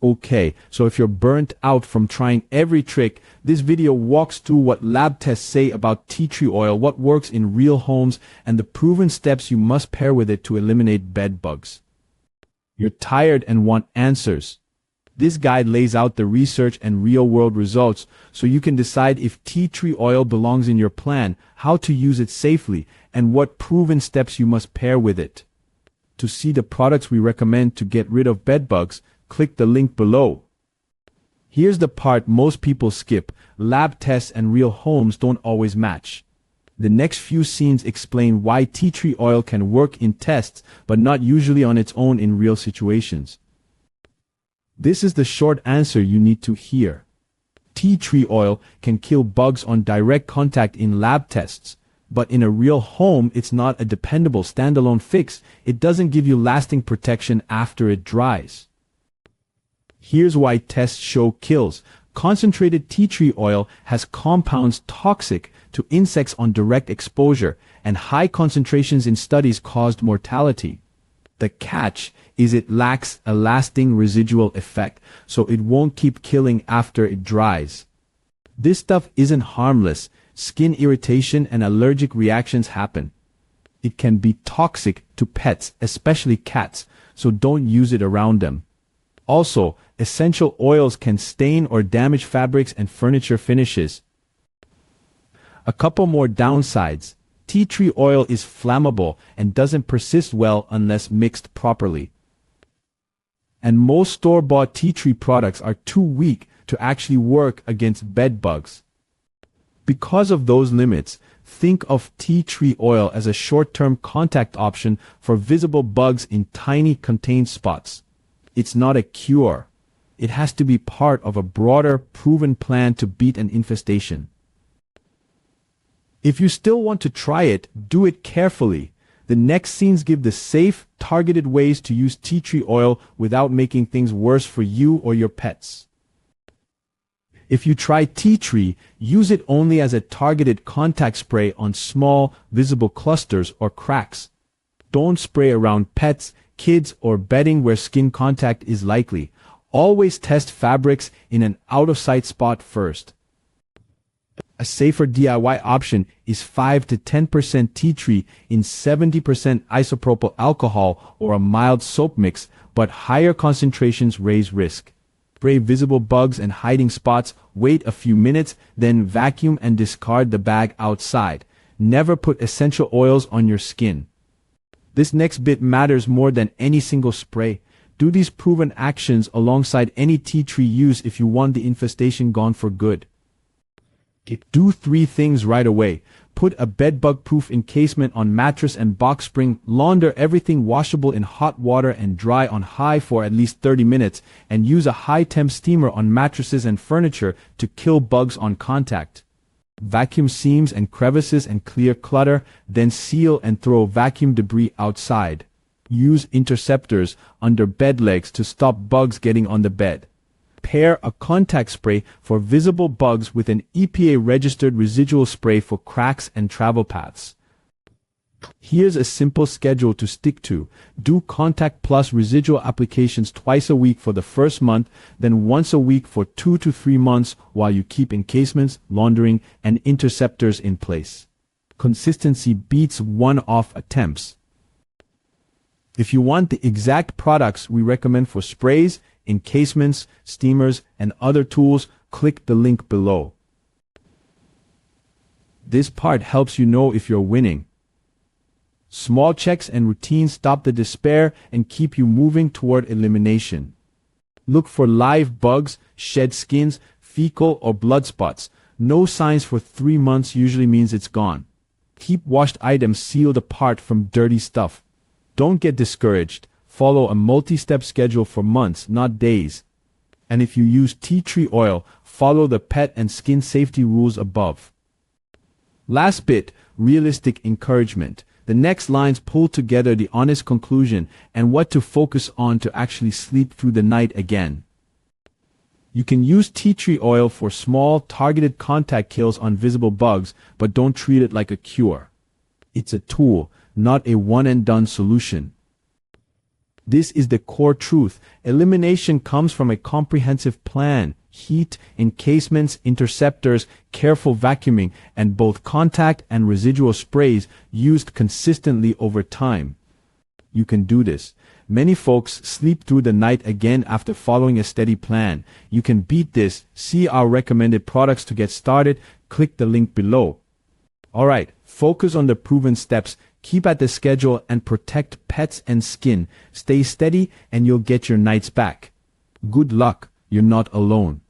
Okay, so if you're burnt out from trying every trick, this video walks through what lab tests say about tea tree oil, what works in real homes, and the proven steps you must pair with it to eliminate bed bugs. You're tired and want answers. This guide lays out the research and real-world results so you can decide if tea tree oil belongs in your plan, how to use it safely, and what proven steps you must pair with it. To see the products we recommend to get rid of bed bugs, click the link below. Here's the part most people skip. Lab tests and real homes don't always match. The next few scenes explain why tea tree oil can work in tests, but not usually on its own in real situations. This is the short answer you need to hear. Tea tree oil can kill bugs on direct contact in lab tests, but in a real home it's not a dependable standalone fix. It doesn't give you lasting protection after it dries. Here's why tests show kills. Concentrated tea tree oil has compounds toxic to insects on direct exposure, and high concentrations in studies caused mortality. The catch is it lacks a lasting residual effect, so it won't keep killing after it dries. This stuff isn't harmless. Skin irritation and allergic reactions happen. It can be toxic to pets, especially cats, so don't use it around them. Also, essential oils can stain or damage fabrics and furniture finishes. A couple more downsides. Tea tree oil is flammable and doesn't persist well unless mixed properly. And most store-bought tea tree products are too weak to actually work against bed bugs. Because of those limits, think of tea tree oil as a short-term contact option for visible bugs in tiny contained spots. It's not a cure. It has to be part of a broader, proven plan to beat an infestation. If you still want to try it, do it carefully. The next scenes give the safe, targeted ways to use tea tree oil without making things worse for you or your pets. If you try tea tree, use it only as a targeted contact spray on small, visible clusters or cracks. Don't spray around pets, kids, or bedding where skin contact is likely. Always test fabrics in an out-of-sight spot first. A safer DIY option is 5 to 10% tea tree in 70% isopropyl alcohol or a mild soap mix, but higher concentrations raise risk. Spray visible bugs and hiding spots, wait a few minutes, then vacuum and discard the bag outside. Never put essential oils on your skin. This next bit matters more than any single spray. Do these proven actions alongside any tea tree use if you want the infestation gone for good. Do 3 things right away. Put a bedbug-proof encasement on mattress and box spring. Launder everything washable in hot water and dry on high for at least 30 minutes. And use a high-temp steamer on mattresses and furniture to kill bugs on contact. Vacuum seams and crevices and clear clutter, then seal and throw vacuum debris outside. Use interceptors under bed legs to stop bugs getting on the bed. Pair a contact spray for visible bugs with an EPA-registered residual spray for cracks and travel paths. Here's a simple schedule to stick to. Do contact plus residual applications twice a week for the first month, then once a week for 2 to 3 months while you keep encasements, laundering, and interceptors in place. Consistency beats one-off attempts. If you want the exact products we recommend for sprays, encasements, steamers, and other tools, click the link below. This part helps you know if you're winning. Small checks and routines stop the despair and keep you moving toward elimination. Look for live bugs, shed skins, fecal or blood spots. No signs for 3 months usually means it's gone. Keep washed items sealed apart from dirty stuff. Don't get discouraged. Follow a multi-step schedule for months, not days. And if you use tea tree oil, follow the pet and skin safety rules above. Last bit, realistic encouragement. The next lines pull together the honest conclusion and what to focus on to actually sleep through the night again. You can use tea tree oil for small, targeted contact kills on visible bugs, but don't treat it like a cure. It's a tool, not a one-and-done solution. This is the core truth. Elimination comes from a comprehensive plan. Heat, encasements, interceptors, careful vacuuming, and both contact and residual sprays used consistently over time. You can do this. Many folks sleep through the night again after following a steady plan. You can beat this. See our recommended products to get started. Click the link below. Alright, focus on the proven steps. Keep at the schedule and protect pets and skin. Stay steady and you'll get your nights back. Good luck. You're not alone.